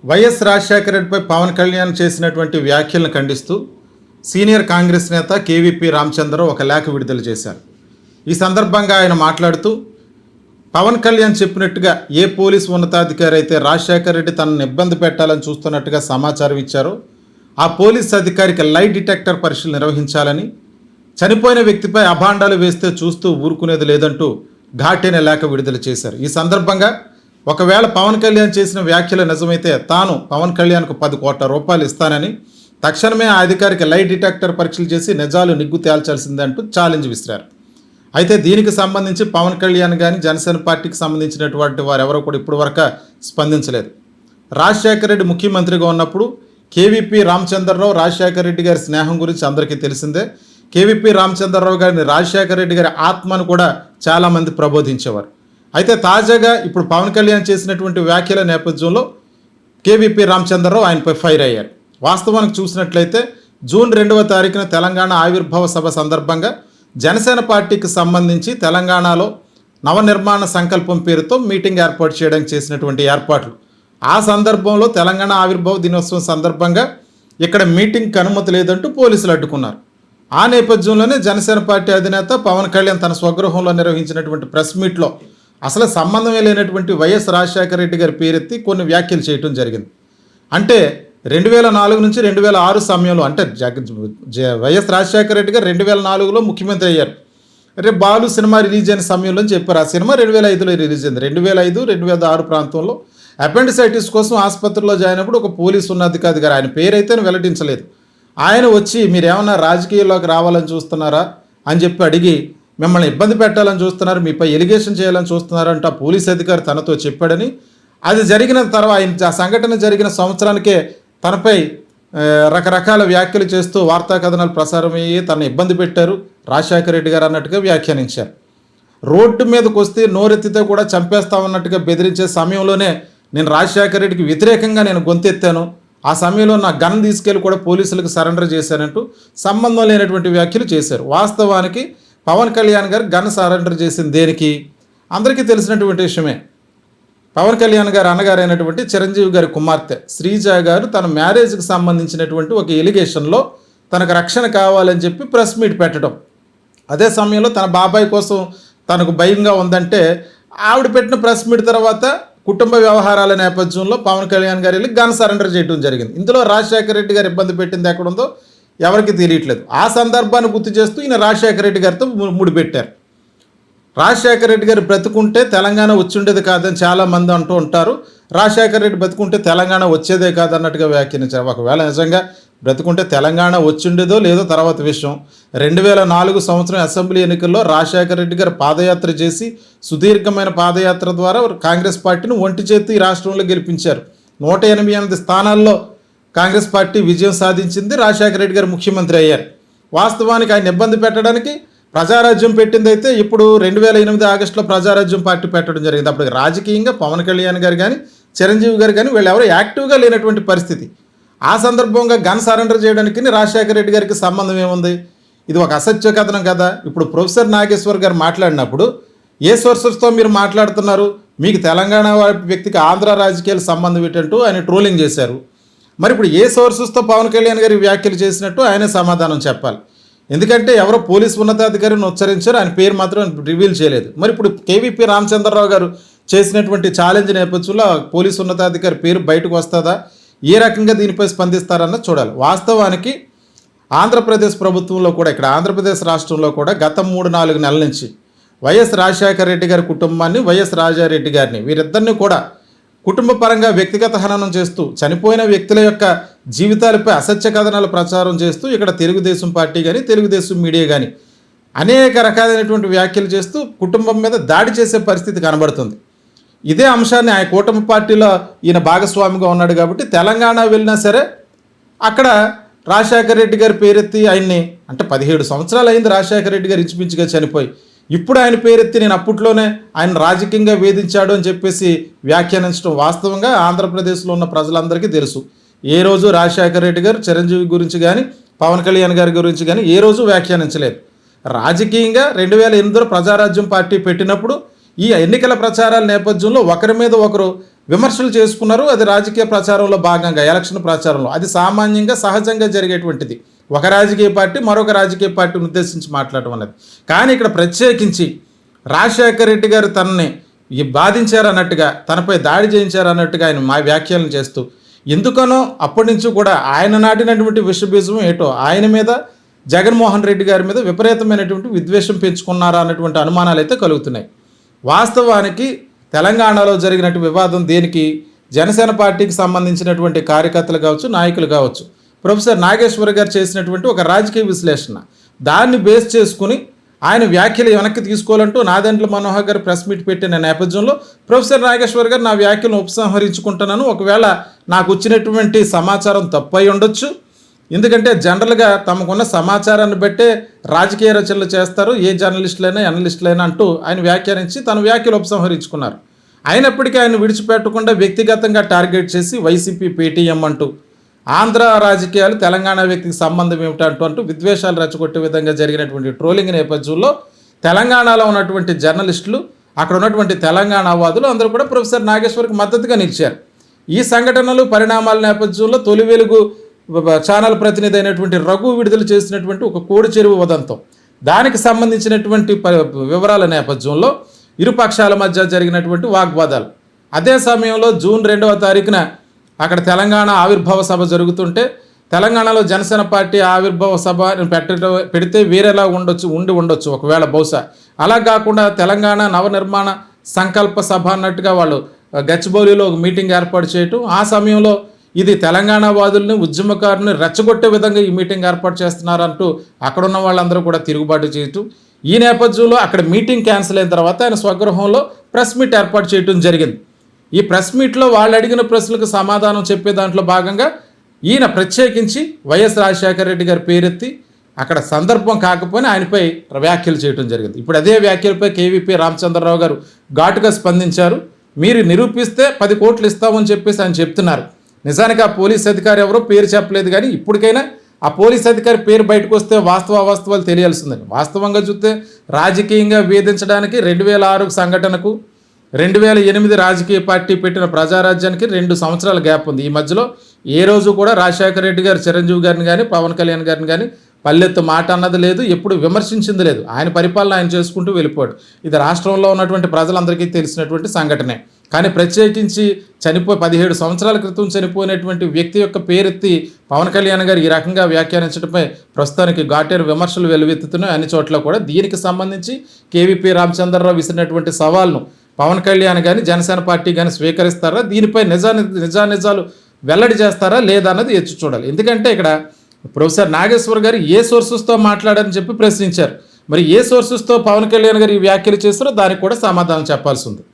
YS Rajasekhara రెడ్డిపై పవన్ కళ్యాణ్ చేసినటువంటి వ్యాఖ్యలను ఖండిస్తూ సీనియర్ కాంగ్రెస్ నేత కేవీపీ రామచంద్రరావు ఒక లేఖ విడుదల చేశారు. ఈ సందర్భంగా ఆయన మాట్లాడుతూ, పవన్ కళ్యాణ్ చెప్పినట్టుగా ఏ పోలీసు ఉన్నతాధికారి అయితే రాజశేఖర రెడ్డి తనను ఇబ్బంది పెట్టాలని చూస్తున్నట్టుగా సమాచారం ఇచ్చారో ఆ పోలీస్ అధికారికి లై డిటెక్టర్ పరీక్షలు నిర్వహించాలని, చనిపోయిన వ్యక్తిపై అభాండాలు వేస్తే చూస్తూ ఊరుకునేది లేదంటూ ఘాటైన లేఖ విడుదల చేశారు. ఈ సందర్భంగా ఒకవేళ పవన్ కళ్యాణ్ చేసిన వ్యాఖ్యలు నిజమైతే తాను పవన్ కళ్యాణ్కు 10 కోట్ల రూపాయలు ఇస్తానని, తక్షణమే ఆ అధికారికి లై డిటెక్టర్ పరీక్షలు చేసి నిజాలు నిగ్గు తేల్చాల్సిందంటూ ఛాలెంజ్ విసిరారు. అయితే దీనికి సంబంధించి పవన్ కళ్యాణ్ కానీ జనసేన పార్టీకి సంబంధించినటువంటి వారెవరూ కూడా ఇప్పటి వరకు స్పందించలేదు. రాజశేఖర రెడ్డి ముఖ్యమంత్రిగా ఉన్నప్పుడు కేవీపీ రామచంద్రరావు రాజశేఖర రెడ్డి గారి స్నేహం గురించి అందరికీ తెలిసిందే. కేవీపీ రామచంద్రరావు గారిని రాజశేఖర రెడ్డి గారి ఆత్మను కూడా చాలామంది ప్రబోధించేవారు. అయితే తాజాగా ఇప్పుడు పవన్ కళ్యాణ్ చేసినటువంటి వ్యాఖ్యల నేపథ్యంలో కేవీపీ రామచంద్రరావు ఆయనపై ఫైర్ అయ్యారు. వాస్తవానికి చూసినట్లయితే జూన్ 2వ తారీఖున తెలంగాణ ఆవిర్భావ సభ సందర్భంగా జనసేన పార్టీకి సంబంధించి తెలంగాణలో నవనిర్మాణ సంకల్పం పేరుతో మీటింగ్ ఏర్పాటు చేయడానికి చేసినటువంటి ఏర్పాట్లు, ఆ సందర్భంలో తెలంగాణ ఆవిర్భావ దినోత్సవం సందర్భంగా ఇక్కడ మీటింగ్కి అనుమతి లేదంటూ పోలీసులు అడ్డుకున్నారు. ఆ నేపథ్యంలోనే జనసేన పార్టీ అధినేత పవన్ కళ్యాణ్ తన స్వగృహంలో నిర్వహించినటువంటి ప్రెస్ మీట్లో అసలు సంబంధమే లేనటువంటి వైఎస్ రాజశేఖర రెడ్డి గారి పేరెత్తి కొన్ని వ్యాఖ్యలు చేయటం జరిగింది. అంటే 2004 నుంచి 2006 సమయంలో, అంటే వైఎస్ రాజశేఖర రెడ్డి గారు 2004లో ముఖ్యమంత్రి అయ్యారు. రేపు బాలు సినిమా రిలీజ్ అయిన సమయంలో చెప్పారు. ఆ సినిమా 2005లో రిలీజ్ అయింది. 2005-2006 ప్రాంతంలో అపెండిసైటిస్ కోసం ఆసుపత్రిలో జాయిన్ అయినప్పుడు ఒక పోలీసు ఉన్నతాధికారి, ఆయన పేరైతే వెల్లడించలేదు, ఆయన వచ్చి మీరేమన్నా రాజకీయాల్లోకి రావాలని చూస్తున్నారా అని చెప్పి అడిగి, మిమ్మల్ని ఇబ్బంది పెట్టాలని చూస్తున్నారు, మీపై ఎలిగేషన్ చేయాలని చూస్తున్నారంటే ఆ పోలీస్ అధికారి తనతో చెప్పాడని, అది జరిగిన తర్వాత ఆ సంఘటన జరిగిన సంవత్సరానికే తనపై రకరకాల వ్యాఖ్యలు చేస్తూ వార్తా కథనాలు ప్రసారం అయ్యి తనను ఇబ్బంది పెట్టారు రాజశేఖర రెడ్డి గారు అన్నట్టుగా వ్యాఖ్యానించారు. రోడ్డు మీదకి వస్తే నోరెత్తితే కూడా చంపేస్తామన్నట్టుగా బెదిరించే సమయంలోనే నేను రాజశేఖర రెడ్డికి వ్యతిరేకంగా నేను గొంతెత్తాను, ఆ సమయంలో నా గన్ తీసుకెళ్ళి కూడా పోలీసులకు సరెండర్ చేశానంటూ సంబంధం లేనటువంటి వ్యాఖ్యలు చేశారు. వాస్తవానికి పవన్ కళ్యాణ్ గారు గన్ సరెండర్ చేసింది దేనికి అందరికీ తెలిసినటువంటి విషయమే. పవన్ కళ్యాణ్ గారు అన్నగారైనటువంటి చిరంజీవి గారి కుమార్తె శ్రీజ గారు తన మ్యారేజ్కి సంబంధించినటువంటి ఒక ఎలిగేషన్లో తనకు రక్షణ కావాలని చెప్పి ప్రెస్ మీట్ పెట్టడం, అదే సమయంలో తన బాబాయ్ కోసం తనకు భయంగా ఉందంటే ఆవిడ పెట్టిన ప్రెస్ మీట్ తర్వాత కుటుంబ వ్యవహారాల నేపథ్యంలో పవన్ కళ్యాణ్ గారు వెళ్ళి గన్ సరెండర్ చేయడం జరిగింది. ఇందులో రాజశేఖర రెడ్డి గారు ఇబ్బంది పెట్టింది ఎక్కడుందో ఎవరికి తెలియట్లేదు. ఆ సందర్భాన్ని గుర్తు చేస్తూ ఈయన రాజశేఖర రెడ్డి గారితో ముడిపెట్టారు. రాజశేఖర రెడ్డి గారు బ్రతుకుంటే తెలంగాణ వచ్చుండేది కాదని చాలామంది అంటూ ఉంటారు. రాజశేఖర రెడ్డి బ్రతుకుంటే తెలంగాణ వచ్చేదే కాదన్నట్టుగా వ్యాఖ్యానించారు. ఒకవేళ నిజంగా బ్రతుకుంటే తెలంగాణ వచ్చుండేదో లేదో తర్వాత విషయం. 2004 సంవత్సరం అసెంబ్లీ ఎన్నికల్లో రాజశేఖర రెడ్డి గారు పాదయాత్ర చేసి సుదీర్ఘమైన పాదయాత్ర ద్వారా కాంగ్రెస్ పార్టీని ఒంటి చేతి రాష్ట్రంలో గెలిపించారు. 188 స్థానాల్లో కాంగ్రెస్ పార్టీ విజయం సాధించింది. రాజశేఖర రెడ్డి గారు ముఖ్యమంత్రి అయ్యారు. వాస్తవానికి ఆయన ఇబ్బంది పెట్టడానికి ప్రజారాజ్యం పెట్టింది అయితే ఇప్పుడు 2008 ఆగస్టులో ప్రజారాజ్యం పార్టీ పెట్టడం జరిగింది. అప్పుడు రాజకీయంగా పవన్ కళ్యాణ్ గారు కానీ చిరంజీవి గారు కానీ వీళ్ళు ఎవరు యాక్టివ్గా లేనటువంటి పరిస్థితి. ఆ సందర్భంగా గన్ సరెండర్ చేయడానికి రాజశేఖర రెడ్డి గారికి సంబంధం ఏముంది? ఇది ఒక అసత్య కథనం కదా. ఇప్పుడు ప్రొఫెసర్ నాగేశ్వర్ గారు మాట్లాడినప్పుడు ఏ సోర్సెస్తో మీరు మాట్లాడుతున్నారు, మీకు తెలంగాణ వ్యక్తికి ఆంధ్ర రాజకీయాల సంబంధం ఏంటంటూ ఆయన ట్రోలింగ్ చేశారు. మరి ఇప్పుడు ఏ సోర్సెస్తో పవన్ కళ్యాణ్ గారి వ్యాఖ్యలు చేసినట్టు ఆయనే సమాధానం చెప్పాలి. ఎందుకంటే ఎవరో పోలీసు ఉన్నతాధికారిని ఉచ్చరించారు, ఆయన పేరు మాత్రం రివీల్ చేయలేదు. మరి ఇప్పుడు కేవీపీ రామచంద్రరావు గారు చేసినటువంటి ఛాలెంజ్ నేపథ్యంలో పోలీసు ఉన్నతాధికారి పేరు బయటకు వస్తుందా, ఏ రకంగా దీనిపై స్పందిస్తారన్నది చూడాలి. వాస్తవానికి ఆంధ్రప్రదేశ్ ప్రభుత్వంలో కూడా, ఇక్కడ ఆంధ్రప్రదేశ్ రాష్ట్రంలో కూడా గత 3-4 నెలల నుంచి వైఎస్ రాజశేఖర రెడ్డి గారి కుటుంబాన్ని, వైఎస్ రాజారెడ్డి గారిని, వీరిద్దరిని కూడా కుటుంబ పరంగా వ్యక్తిగత హననం చేస్తూ చనిపోయిన వ్యక్తుల యొక్క జీవితాలపై అసత్య కథనాలు ప్రచారం చేస్తూ ఇక్కడ తెలుగుదేశం పార్టీ కానీ తెలుగుదేశం మీడియా కానీ అనేక రకాలైనటువంటి వ్యాఖ్యలు చేస్తూ కుటుంబం మీద దాడి చేసే పరిస్థితి కనబడుతుంది. ఇదే అంశాన్ని ఆయన కూటమి పార్టీలో ఈయన భాగస్వామిగా ఉన్నాడు కాబట్టి తెలంగాణ వెళ్ళినా సరే అక్కడ రాజశేఖర రెడ్డి గారి పేరెత్తి ఆయన్ని, అంటే 17 సంవత్సరాలు అయింది రాజశేఖర రెడ్డి గారు ఇంచుమించుగా చనిపోయి, ఇప్పుడు ఆయన పేరెత్తి నేను అప్పట్లోనే ఆయన రాజకీయంగా వేధించాడు అని చెప్పేసి వ్యాఖ్యానించడం వాస్తవంగా ఆంధ్రప్రదేశ్లో ఉన్న ప్రజలందరికీ తెలుసు. ఏ రోజు రాజశేఖర రెడ్డి గారు చిరంజీవి గురించి కానీ పవన్ కళ్యాణ్ గారి గురించి కానీ ఏ రోజు వ్యాఖ్యానించలేదు. రాజకీయంగా 2008లో ప్రజారాజ్యం పార్టీ పెట్టినప్పుడు ఈ ఎన్నికల ప్రచారాల నేపథ్యంలో ఒకరి మీద ఒకరు విమర్శలు చేసుకున్నారు. అది రాజకీయ ప్రచారంలో భాగంగా, ఎలక్షన్ ప్రచారంలో అది సామాన్యంగా సహజంగా జరిగేటువంటిది. ఒక రాజకీయ పార్టీ మరొక రాజకీయ పార్టీని ఉద్దేశించి మాట్లాడటం అనేది. కానీ ఇక్కడ ప్రత్యేకించి రాజశేఖర రెడ్డి గారు తనని బాధించారన్నట్టుగా, తనపై దాడి చేయించారన్నట్టుగా ఆయన మా వ్యాఖ్యలను చేస్తూ, ఎందుకనో అప్పటి నుంచి కూడా ఆయన నాటినటువంటి విషబీజం ఏటో ఆయన మీద, జగన్మోహన్ రెడ్డి గారి మీద విపరీతమైనటువంటి విద్వేషం పెంచుకున్నారా అన్నటువంటి అనుమానాలు అయితే కలుగుతున్నాయి. వాస్తవానికి తెలంగాణలో జరిగినట్టు వివాదం దేనికి, జనసేన పార్టీకి సంబంధించినటువంటి కార్యకర్తలు కావచ్చు, నాయకులు కావచ్చు, ప్రొఫెసర్ నాగేశ్వర్ గారు చేసినటువంటి ఒక రాజకీయ విశ్లేషణ, దాన్ని బేస్ చేసుకుని ఆయన వ్యాఖ్యలు వెనక్కి తీసుకోవాలంటూ నాదెండ్ల మనోహర్ గారు ప్రెస్ మీట్ పెట్టిన నేపథ్యంలో ప్రొఫెసర్ నాగేశ్వర్ గారు నా వ్యాఖ్యలను ఉపసంహరించుకుంటున్నాను, ఒకవేళ నాకు వచ్చినటువంటి సమాచారం తప్పై ఉండొచ్చు, ఎందుకంటే జనరల్గా తమకున్న సమాచారాన్ని బట్టే రాజకీయ రచనలు చేస్తారు ఏ జర్నలిస్టులైనా అనలిస్టులైనా అంటూ ఆయన వ్యాఖ్యానించి తన వ్యాఖ్యలు ఉపసంహరించుకున్నారు. అయినప్పటికీ ఆయన విడిచిపెట్టకుండా వ్యక్తిగతంగా టార్గెట్ చేసి వైసీపీ పేటీఎం అంటూ, ఆంధ్ర రాజకీయాలు తెలంగాణ వ్యక్తికి సంబంధం ఏమిటంటూ విద్వేషాలు రెచ్చగొట్టే విధంగా జరిగినటువంటి ట్రోలింగ్ నేపథ్యంలో తెలంగాణలో ఉన్నటువంటి జర్నలిస్టులు, అక్కడ ఉన్నటువంటి తెలంగాణవాదులు అందరూ కూడా ప్రొఫెసర్ నాగేశ్వర్కి మద్దతుగా నిలిచారు. ఈ సంఘటనలు పరిణామాల నేపథ్యంలో తొలి వెలుగు ఛానల్ ప్రతినిధి అయినటువంటి రఘు విడుదల చేసినటువంటి ఒక కోడి చెరువు ఉదంతం, దానికి సంబంధించినటువంటి వివరాల నేపథ్యంలో ఇరు పక్షాల మధ్య జరిగినటువంటి వాగ్వాదాలు, అదే సమయంలో జూన్ 2వ తారీఖున అక్కడ తెలంగాణ ఆవిర్భావ సభ జరుగుతుంటే తెలంగాణలో జనసేన పార్టీ ఆవిర్భావ సభ పెడితే వేరేలా ఉండొచ్చు ఒకవేళ బహుశా, అలా కాకుండా తెలంగాణ నవనిర్మాణ సంకల్ప సభ అన్నట్టుగా వాళ్ళు గచ్చిబౌలిలో ఒక మీటింగ్ ఏర్పాటు చేయటం, ఆ సమయంలో ఇది తెలంగాణ వాదుల్ని, ఉద్యమకారుని రెచ్చగొట్టే విధంగా ఈ మీటింగ్ ఏర్పాటు చేస్తున్నారంటూ అక్కడున్న వాళ్ళందరూ కూడా తిరుగుబాటు చేయటం, ఈ నేపథ్యంలో అక్కడ మీటింగ్ క్యాన్సిల్ అయిన తర్వాత ఆయన స్వగృహంలో ప్రెస్ మీట్ ఏర్పాటు చేయడం జరిగింది. ఈ ప్రెస్ మీట్లో వాళ్ళు అడిగిన ప్రశ్నలకు సమాధానం చెప్పే దాంట్లో భాగంగా ఈయన ప్రత్యేకించి వైఎస్ రాజశేఖర రెడ్డి గారి పేరెత్తి అక్కడ సందర్భం కాకపోయినా ఆయనపై వ్యాఖ్యలు చేయడం జరిగింది. ఇప్పుడు అదే వ్యాఖ్యలపై కేవీపీ రామచంద్రరావు గారు ఘాటుగా స్పందించారు. మీరు నిరూపిస్తే 10 కోట్లు ఇస్తామని చెప్పేసి ఆయన చెప్తున్నారు. నిజానికి ఆ పోలీస్ అధికారి ఎవరో పేరు చెప్పలేదు, కానీ ఇప్పటికైనా ఆ పోలీస్ అధికారి పేరు బయటకు వస్తే వాస్తవాలు తెలియాల్సిందని. వాస్తవంగా చూస్తే రాజకీయంగా వేధించడానికి 2006 సంఘటనకు 2008 రాజకీయ పార్టీ పెట్టిన ప్రజారాజ్యానికి 2 సంవత్సరాల గ్యాప్ ఉంది. ఈ మధ్యలో ఏ రోజు కూడా రాజశేఖర రెడ్డి గారు చిరంజీవి గారిని కానీ పవన్ కళ్యాణ్ గారిని కానీ పల్లెత్తు మాట అన్నది లేదు, ఎప్పుడు విమర్శించింది లేదు. ఆయన పరిపాలన ఆయన చేసుకుంటూ వెళ్ళిపోయాడు. ఇది రాష్ట్రంలో ఉన్నటువంటి ప్రజలందరికీ తెలిసినటువంటి సంఘటనే. కానీ ప్రత్యేకించి 17 సంవత్సరాల క్రితం చనిపోయినటువంటి వ్యక్తి యొక్క పేరెత్తి పవన్ కళ్యాణ్ గారు ఈ రకంగా వ్యాఖ్యానించడంపై ప్రస్తుతానికి ఘాటైన విమర్శలు వెల్లువెత్తుతున్నాయి అన్ని చోట్ల కూడా. దీనికి సంబంధించి కేవీపీ రామచంద్రరావు విసిరినటువంటి సవాల్ను పవన్ కళ్యాణ్ కానీ జనసేన పార్టీ కానీ స్వీకరిస్తారా, దీనిపై నిజాలు వెల్లడి చేస్తారా లేదా అన్నది ఎత్తి చూడాలి. ఎందుకంటే ఇక్కడ ప్రొఫెసర్ నాగేశ్వర్ గారు ఏ సోర్సెస్తో మాట్లాడారని చెప్పి ప్రశ్నించారు. మరి ఏ సోర్సెస్తో పవన్ కళ్యాణ్ గారు ఈ వ్యాఖ్యలు చేస్తారో దానికి కూడా సమాధానం చెప్పాల్సి ఉంది.